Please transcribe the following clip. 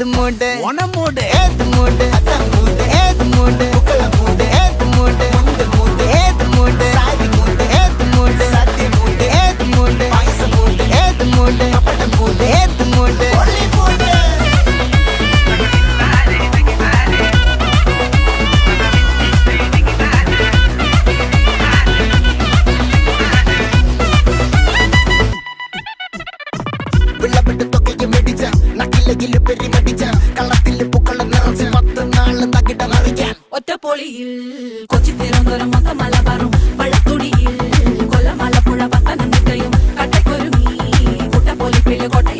ഏത് മൂട് ഓണമൂട് ഏത് മൂട് അത്തമൂട് ഏത് മൂട് മുക്കളമൂട് ഏത് മൂട് മുണ്ട് മൂട് ഏത് മൂട് സാരി മൂട് ഏത് മൂട് സദ്യ മൂട് ഏത് മൂട് പായസ മൂട് ഏത് മൂട് പപ്പട മൂട് ഏത് മൂട് ഒളി മൂട് വെള്ളപ്പെട്ട് തൊക്കയ്ക്ക് മെടിച്ച നക്കിലെങ്കില് പെരിമടിച്ച കള്ളത്തില് പൂക്കള നിറച്ച് 10 നാള് തകിട മറിക്കാൻ ഒറ്റപ്പൊളിയിൽ കൊച്ചി തിരുവനന്തപുരം മൊത്തം മലബാറും വള്ളത്തുടിയിൽ കൊല്ലം ആലപ്പുഴ പത്തനംതിട്ടയും കട്ടക്കൊരുങ്ങി കുട്ടപ്പൊലിപ്പില് കോട്ടയം